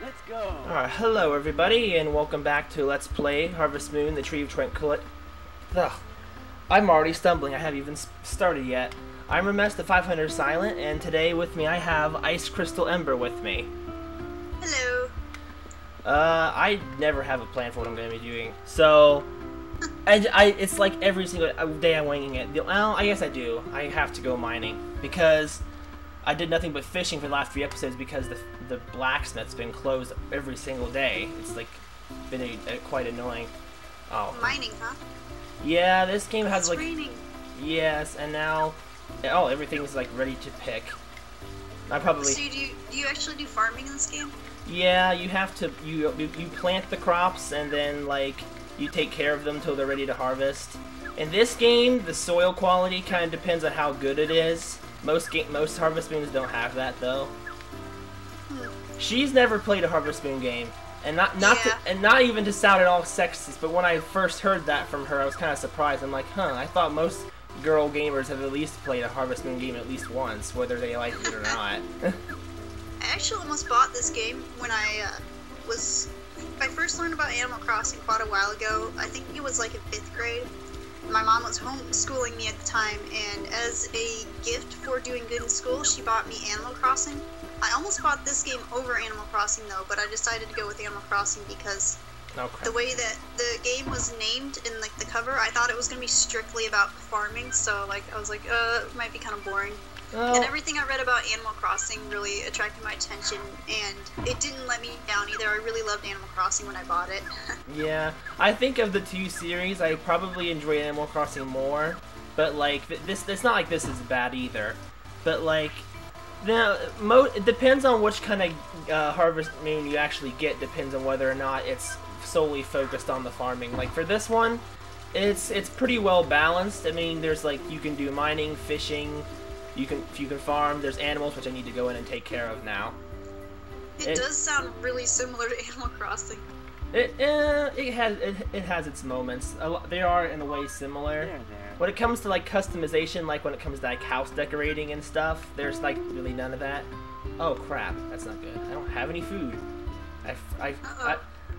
Let's go. Alright, hello everybody, and welcome back to Let's Play Harvest Moon, the Tree of Tranquility. Ugh, I'm already stumbling, I haven't even started yet. I'm Ramesh, the 500 Silent, and today with me I have Ice Crystal Ember with me. Hello. I never have a plan for what I'm going to be doing, so... it's like every single day I'm winging it. Well, I guess I do. I have to go mining, because I did nothing but fishing for the last 3 episodes because the blacksmith's been closed every single day. It's like been quite annoying. Oh. Mining, huh? Yeah, this game has It's like raining. yes, and now everything's like ready to pick. I probably So do you actually do farming in this game? yeah. You have to you plant the crops and then like you take care of them till they're ready to harvest. In this game, the soil quality kind of depends on how good it is. Most Harvest Moons don't have that though. She's never played a Harvest Moon game, and not even to sound at all sexist, but when I first heard that from her, I was kind of surprised. I'm like, huh? I thought most girl gamers have at least played a Harvest Moon game at least once, whether they like it or not. I actually almost bought this game when I first learned about Animal Crossing quite a while ago. I think it was like in 5th grade. My mom was homeschooling me at the time, and as a gift for doing good in school, she bought me Animal Crossing. I almost bought this game over Animal Crossing though, but I decided to go with Animal Crossing because the way that the game was named in like the cover, I thought it was gonna be strictly about farming. So like I was like, it might be kind of boring. And everything I read about Animal Crossing really attracted my attention, and it didn't let me down either. I really loved Animal Crossing when I bought it. Yeah, I think of the 2 series, I probably enjoy Animal Crossing more, but like it's not like this is bad either. But like, it depends on which kind of Harvest Moon you actually get. Depends on whether or not it's solely focused on the farming. Like for this one, it's pretty well balanced. I mean, there's like you can do mining, fishing. You can farm. There's animals which I need to go in and take care of now. It does sound really similar to Animal Crossing. It has its moments. They are in a way similar. There. When it comes to like customization, like when it comes to like house decorating and stuff, there's like really none of that. Oh crap, that's not good. I don't have any food.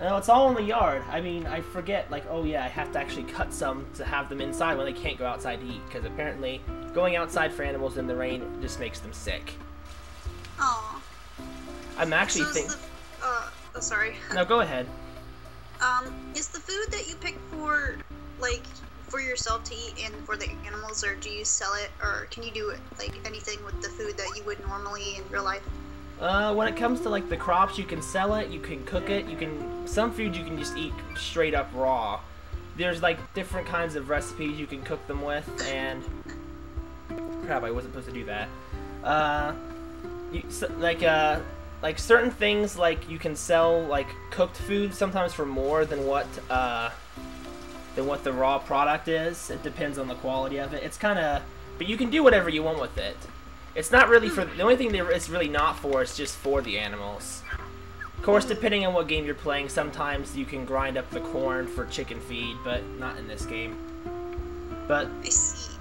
No, it's all in the yard. I mean, I forget, like, oh yeah, I have to actually cut some to have them inside when they can't go outside to eat, because apparently going outside for animals in the rain just makes them sick. Aww. I'm actually thinking... sorry. No, go ahead. Is the food that you pick for, like, for yourself to eat and for the animals, or do you sell it, or can you do, like, anything with the food that you would normally in real life? When it comes to like the crops, you can sell it, you can cook it, some food you can just eat straight up raw. There's like different kinds of recipes you can cook them with, and crap, I wasn't supposed to do that. Like certain things, like you can sell like cooked food sometimes for more than what the raw product is. It depends on the quality of it. It's kind of, but you can do whatever you want with it. It's not really for, the only thing it's really not for is just for the animals. Of course, depending on what game you're playing, sometimes you can grind up the corn for chicken feed, but not in this game. But, I see.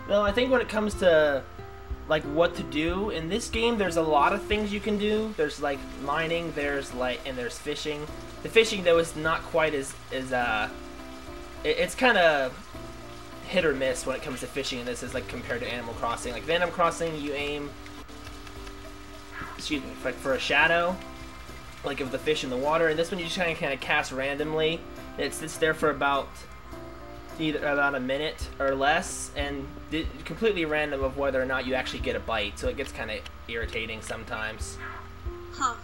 no, I think when it comes to, like, what to do, in this game, there's a lot of things you can do. There's, like, mining, and there's fishing. The fishing, though, is not quite it's kind of hit or miss when it comes to fishing in this is like compared to Animal Crossing. Like Animal Crossing, you aim, excuse me, like for a shadow, like of the fish in the water, and this one you just kind of cast randomly. It sits there for about a minute or less, and completely random of whether or not you actually get a bite. So it gets kind of irritating sometimes. Huh.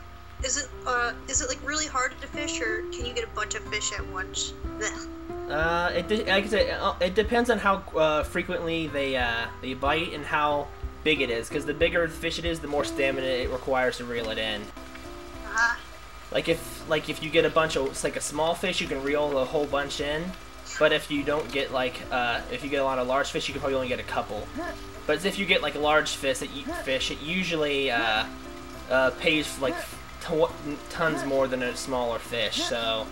Is it like really hard to fish, or can you get a bunch of fish at once? Blech. Like I said, it depends on how frequently they bite and how big it is. Because the bigger the fish it is, the more stamina it requires to reel it in. Like if you get a bunch of, it's like a small fish, you can reel a whole bunch in. But if you don't get like if you get a lot of large fish, you can probably only get a couple. But if you get like a large fish, it usually pays like tons more than a smaller fish. So.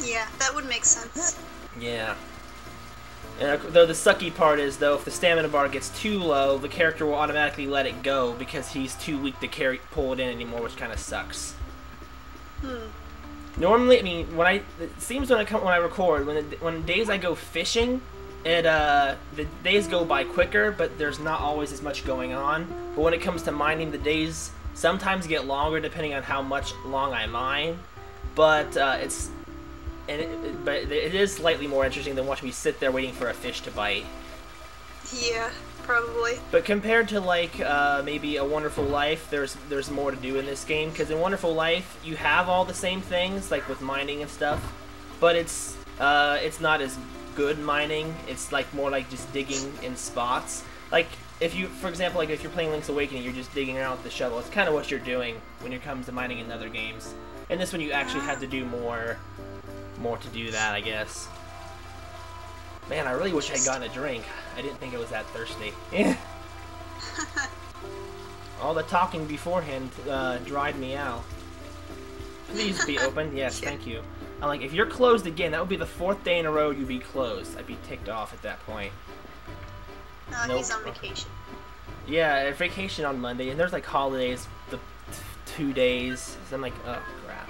Yeah, that would make sense. Yeah. And though the sucky part is, though, if the stamina bar gets too low, the character will automatically let it go because he's too weak to pull it in anymore, which kind of sucks. Normally, I mean, it seems when I record, when days I go fishing, the days go by quicker, but there's not always as much going on. But when it comes to mining, the days sometimes get longer depending on how long I mine. But it is slightly more interesting than watching me sit there waiting for a fish to bite. Yeah, probably. But compared to like maybe A Wonderful Life, there's more to do in this game, because in Wonderful Life you have all the same things like with mining and stuff, but it's not as good mining. It's like more like just digging in spots. Like for example, like if you're playing Link's Awakening, you're just digging around with the shovel. It's kind of what you're doing when it comes to mining in other games. And this one you actually have to do more to do that, I guess. Man, I really wish I'd gotten a drink. I didn't think I was that thirsty. All the talking beforehand dried me out. Please be open. Yes, thank you. I'm like, if you're closed again, that would be the 4th day in a row you'd be closed. I'd be ticked off at that point. Nope. He's on vacation. Yeah, vacation on Monday, and there's like holidays, the 2 days. So I'm like, oh crap.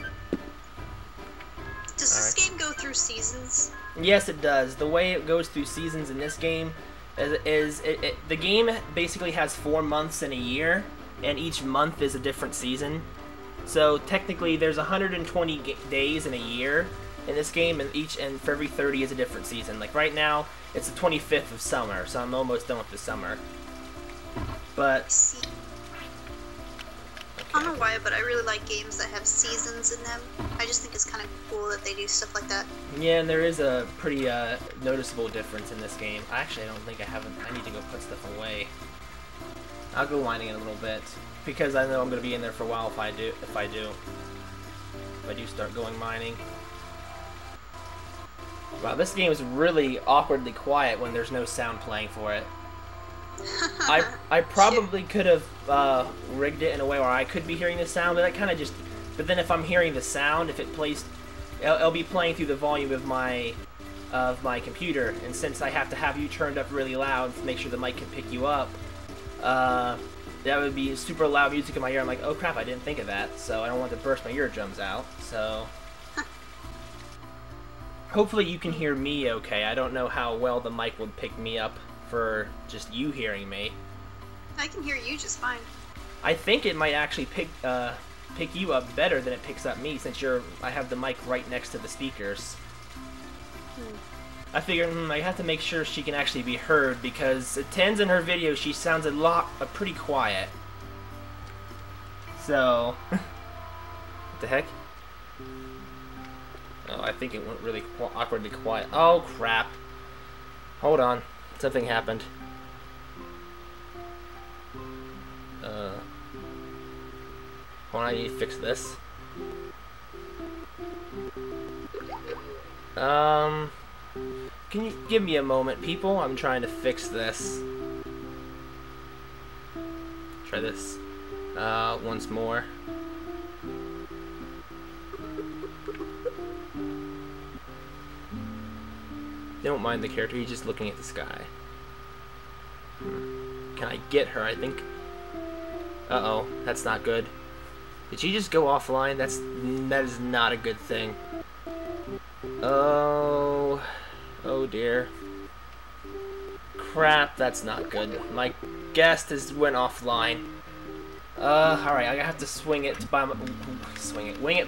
Does this game go through seasons? Yes, it does. The way it goes through seasons in this game is the game basically has 4 months in a year, and each month is a different season. So technically, there's 120 days in a year in this game, and for every 30 is a different season. Like right now, it's the 25th of summer, so I'm almost done with the summer. But I don't know why, but I really like games that have seasons in them. I just think it's kind of cool that they do stuff like that. Yeah, and there is a pretty noticeable difference in this game. Actually, I don't think I haven't. I need to go put stuff away. I'll go mining in a little bit because I know I'm going to be in there for a while if I do start going mining. Wow, this game is really awkwardly quiet when there's no sound playing for it. I probably could have rigged it in a way where I could be hearing the sound, but that kind of just. But then if I'm hearing the sound, if it plays, it'll be playing through the volume of my computer, and since I have to have you turned up really loud to make sure the mic can pick you up, that would be super loud music in my ear. I'm like, oh crap, I didn't think of that, so I don't want to burst my eardrums out. So hopefully you can hear me okay. I don't know how well the mic would pick me up for just you hearing me. I can hear you just fine. I think it might actually pick you up better than it picks up me, since I have the mic right next to the speakers. I figured I have to make sure she can actually be heard, because at times in her videos she sounds pretty quiet. So what the heck? Oh, I think it went really awkwardly quiet. Oh crap. Hold on. Something happened. Hold on, I need to fix this. Can you give me a moment, people? I'm trying to fix this. Try this. Once more. Don't mind the character, he's just looking at the sky. Can I get her? I think. Uh-oh, that's not good. Did she just go offline? That is not a good thing. Oh dear. Crap, that's not good. My guest went offline. Alright, I have to wing it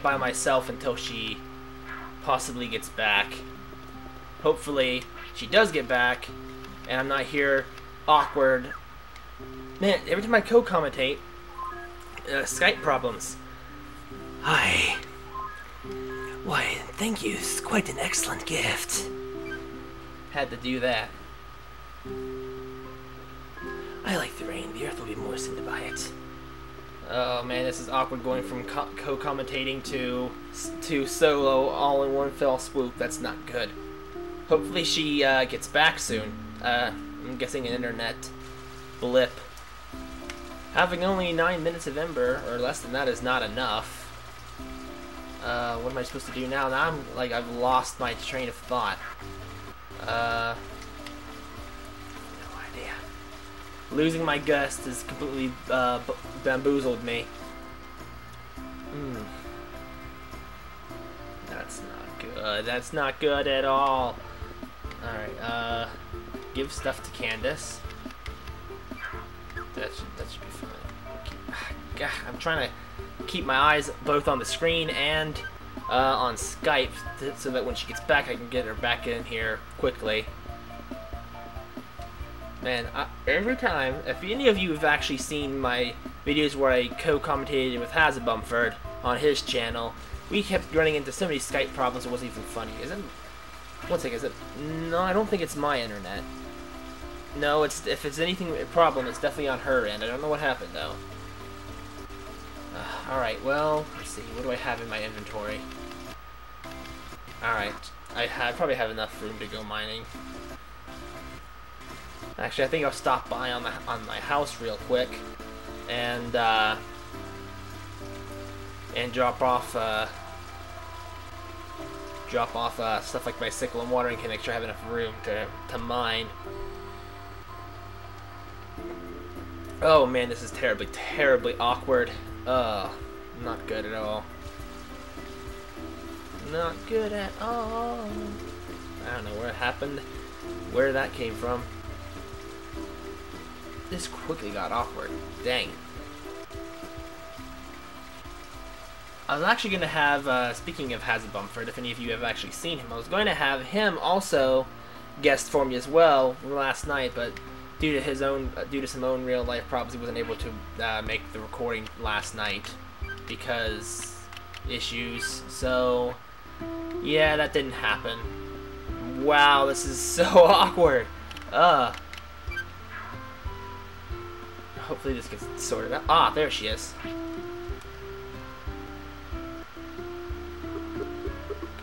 by myself until she possibly gets back. Hopefully, she does get back, and I'm not here awkward. Man, every time I co-commentate, Skype problems. Hi. Why, thank you. It's quite an excellent gift. Had to do that. I like the rain. The earth will be moistened by it. Oh man, this is awkward going from co-commentating to solo all in one fell swoop. That's not good. Hopefully she gets back soon. I'm guessing an internet blip. Having only 9 minutes of Ember, or less than that, is not enough. What am I supposed to do now? Now I've lost my train of thought. Losing my guest has completely bamboozled me. That's not good. That's not good at all. Alright, give stuff to Candace. That should be fine. God, I'm trying to keep my eyes both on the screen and on Skype so that when she gets back I can get her back in here quickly. Man, every time, if any of you have actually seen my videos where I co-commentated with Hazabumford on his channel, we kept running into so many Skype problems it wasn't even funny. Is it? One second, is it? No, I don't think it's my internet. No, if it's anything a problem, it's definitely on her end. I don't know what happened though. Alright, well, let's see. What do I have in my inventory? Alright, I probably have enough room to go mining. Actually, I think I'll stop by on my house real quick, and drop off stuff like my sickle and watering can, make sure I have enough room to mine. Oh man, this is terribly awkward. Not good at all. Not good at all. I don't know where it happened, where that came from. This quickly got awkward. Dang. I was actually going to have, speaking of Hazabumford, if any of you have actually seen him, I was going to have him also guest for me as well last night, but due to some own real life problems, he wasn't able to make the recording last night because issues. So yeah, that didn't happen. Wow, this is so awkward. Hopefully this gets sorted out. Ah, there she is.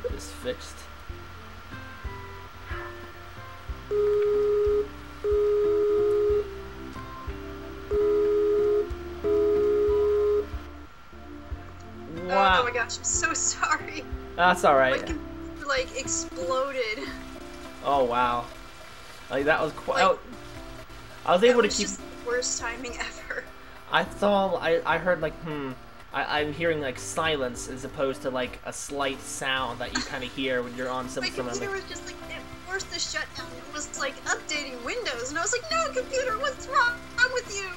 Get this fixed. Wow. Oh my gosh, I'm so sorry. That's alright. My computer, like, exploded. Oh wow. Like that was quite. Like, I was able to keep. Just the worst timing ever. I heard like I'm hearing like silence as opposed to like a slight sound that you kind of hear when you're on some. My computer was just like it forced the shutdown. It was like updating Windows, and I was like, no, computer, what's wrong with you?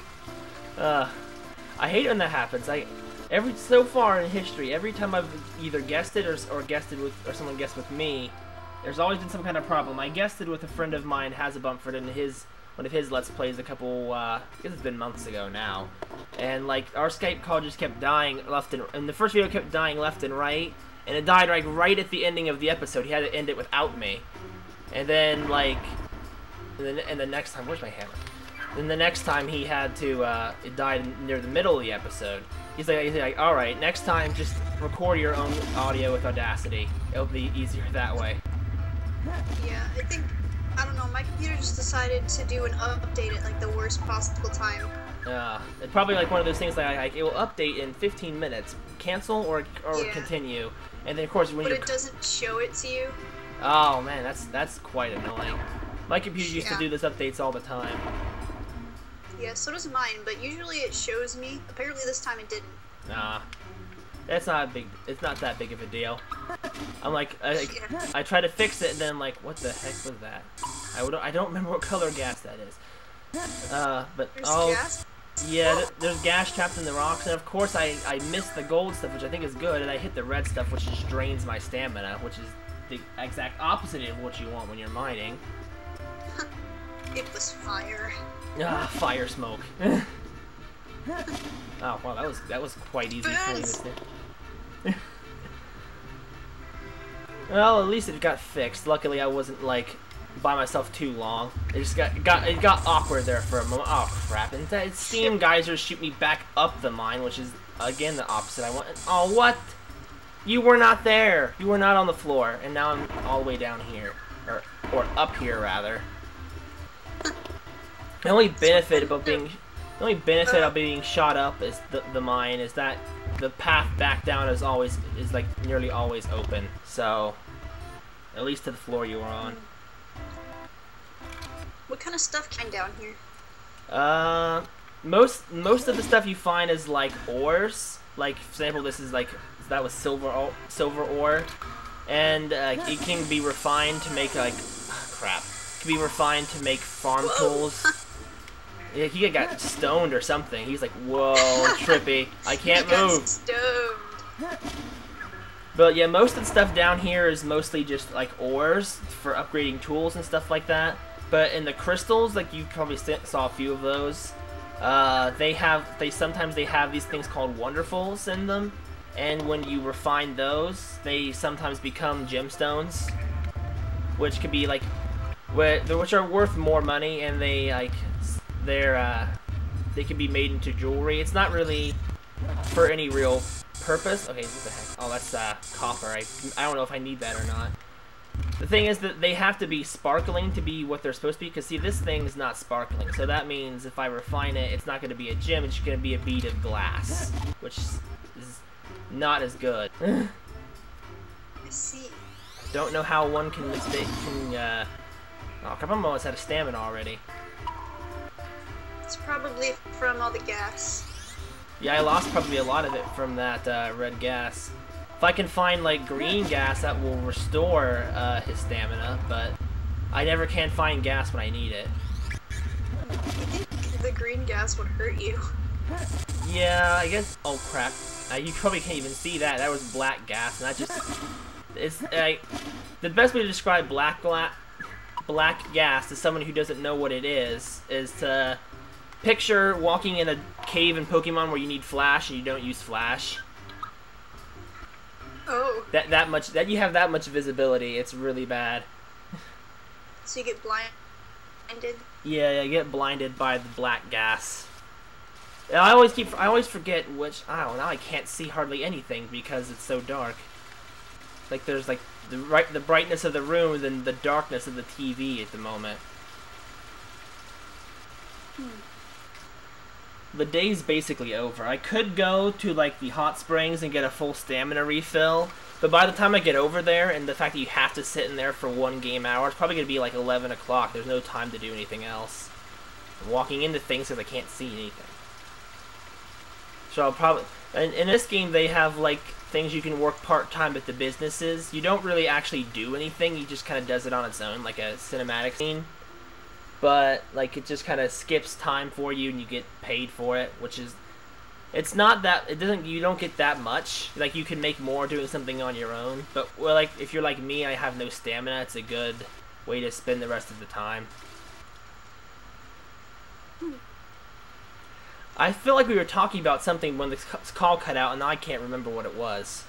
I hate when that happens. So far in history, every time I've either guested or guested with, or someone guessed with me, there's always been some kind of problem. I guested with a friend of mine, Hazabumford, in one of his Let's Plays a couple, I guess it's been months ago now. And like, our Skype call just kept dying and the first video kept dying left and right, and it died like right at the ending of the episode. He had to end it without me. And then like, and the next time, where's my hammer? Then the next time he had to, it died near the middle of the episode. He's like, all right, next time just record your own audio with Audacity. It'll be easier that way. Yeah, I don't know, my computer just decided to do an update at like the worst possible time. It's probably like one of those things like it will update in 15 minutes, cancel or yeah. Continue, and then of course when it doesn't show it to you. Oh man, that's quite annoying. My computer used to do this updates all the time. Yeah, so does mine, but usually it shows me. Apparently this time it didn't. Nah, it's not that big of a deal. I'm like, I try to fix it, and then I'm like, what the heck was that? I don't remember what color gas that is. But there's gas? Yeah, there's gas trapped in the rocks, and of course I missed the gold stuff, which I think is good, and I hit the red stuff, which just drains my stamina, which is the exact opposite of what you want when you're mining. It was fire. Fire smoke. Oh wow, that was quite easy for me to say. Well, at least it got fixed. Luckily, I wasn't like by myself too long. It just got awkward there for a moment. Oh crap! And that steam geysers shoot me back up the mine, which is again the opposite I want. Oh what? You were not there. You were not on the floor, and now I'm all the way down here, or up here rather. The only benefit about being shot up is the mine is that the path back down is like nearly always open. So at least to the floor you were on. What kind of stuff came down here? Most of the stuff you find is like ores. Like, for example, this is like that was silver ore, and it can be refined to make like crap. It can be refined to make farm tools. Yeah, he got stoned or something. He's like, whoa, trippy. I can't move. Stoned. But yeah, most of the stuff down here is mostly just like ores for upgrading tools and stuff like that. But in the crystals, like you probably saw a few of those, sometimes they have these things called wonderfuls in them, and when you refine those, they sometimes become gemstones, which could be like, which are worth more money, and they can be made into jewelry. It's not really for any real purpose. Okay, what the heck? Oh, that's copper. I don't know if I need that or not. The thing is that they have to be sparkling to be what they're supposed to be, because see, this thing is not sparkling, so that means if I refine it, it's not going to be a gem, it's going to be a bead of glass, which is not as good. I see. Don't know how one can oh crap, I'm almost out of stamina already. It's probably from all the gas. Yeah, I lost probably a lot of it from that red gas. If I can find like green gas, that will restore his stamina, but I never can find gas when I need it. I think the green gas would hurt you. Yeah, I guess. Oh crap! You probably can't even see that. That was black gas, and that just—it's like the best way to describe black gas to someone who doesn't know what it is to picture walking in a cave in Pokemon where you need flash and you don't use flash. Oh. That you have that much visibility, it's really bad. So you get blinded? Yeah, you get blinded by the black gas. I always forget which. Oh, now I can't see hardly anything because it's so dark. Like there's like the brightness of the room and then the darkness of the TV at the moment. The day's basically over. I could go to like the hot springs and get a full stamina refill, but by the time I get over there, and the fact that you have to sit in there for 1 game hour, it's probably going to be like 11 o'clock. There's no time to do anything else. I'm walking into things because I can't see anything. So I'll probably... in this game, they have like things you can work part-time at the businesses. You don't really actually do anything. You just kind of does it on its own, like a cinematic scene. But like it just kind of skips time for you and you get paid for it, which is, it's not that, you don't get that much. Like you can make more doing something on your own, but well, like if you're like me, I have no stamina, it's a good way to spend the rest of the time. I feel like we were talking about something when the call cut out, and now I can't remember what it was.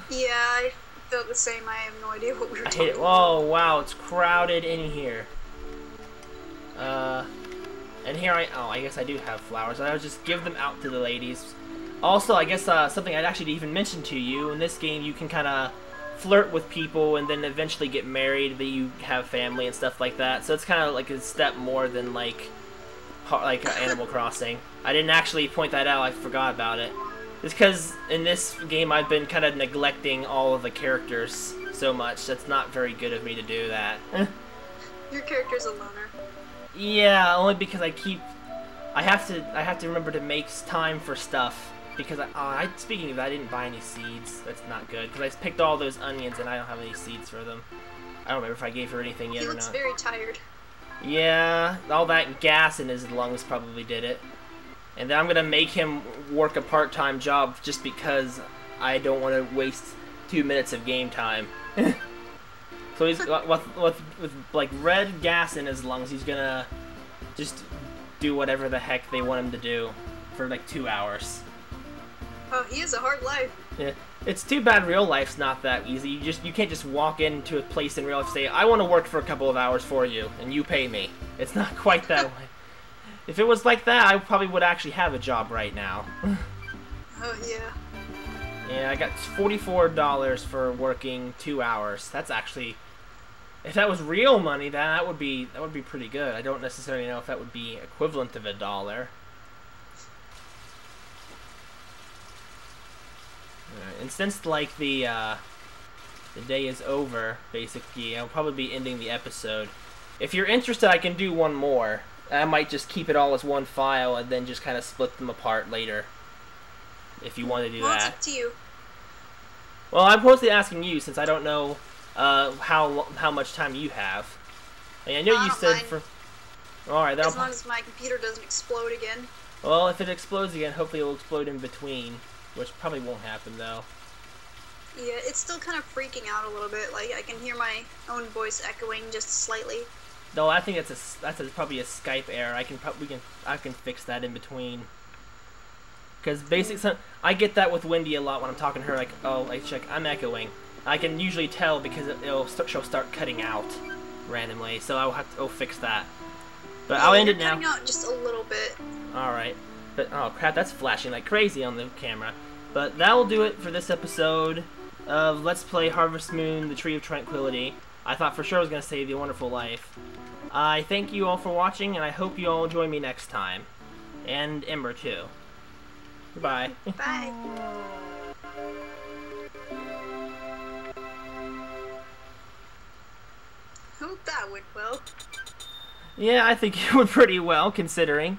Yeah, I felt the same. I have no idea what we were talking about. Oh wow, it's crowded in here. And here I guess I do have flowers. I'll just give them out to the ladies. Also, I guess something I'd actually even mention to you, in this game you can kind of flirt with people and then eventually get married, that you have family and stuff like that. So it's kind of like a step more than like Animal Crossing. I didn't actually point that out, I forgot about it. It's because in this game I've been kind of neglecting all of the characters so much. That's not very good of me to do that. Your character's a loner. Yeah, only because I have to remember to make time for stuff, because speaking of that, I didn't buy any seeds. That's not good, because I picked all those onions and I don't have any seeds for them. I don't remember if I gave her anything yet or not. He looks very tired. Yeah, all that gas in his lungs probably did it. And then I'm gonna make him work a part-time job just because I don't want to waste 2 minutes of game time. So he's with like red gas in his lungs. He's gonna just do whatever the heck they want him to do for like 2 hours. Oh, he has a hard life. Yeah, it's too bad real life's not that easy. You can't just walk into a place in real life and say, I want to work for a couple of hours for you and you pay me. It's not quite that way. If it was like that, I probably would actually have a job right now. Oh yeah. Yeah, I got $44 for working 2 hours. That's actually, if that was real money, then that would be pretty good. I don't necessarily know if that would be equivalent of $1. Alright, and since like the day is over, basically, I'll probably be ending the episode. If you're interested, I can do one more. I might just keep it all as one file and then just kind of split them apart later. If you want to do Well, that. it's up to you. Well, I'm mostly asking you since I don't know how much time you have. I mean, I know you said mind. for. All right, As long as my computer doesn't explode again. Well, if it explodes again, hopefully it will explode in between, which probably won't happen though. Yeah, it's still kind of freaking out a little bit. Like I can hear my own voice echoing just slightly. No, I think probably a Skype error. I can fix that in between. Because I get that with Wendy a lot when I'm talking to her. Like, oh, like check, I'm echoing. I can usually tell because she'll start cutting out randomly. So I'll have to fix that. But Yeah, I'll end it you're now. cutting out just a little bit. All right. But oh crap, that's flashing like crazy on the camera. But that will do it for this episode of Let's Play Harvest Moon: The Tree of Tranquility. I thought for sure I was gonna save your wonderful life. I thank you all for watching, and I hope you all join me next time. And Ember too. Goodbye. Bye. Hope that went well. Yeah, I think it went pretty well, considering.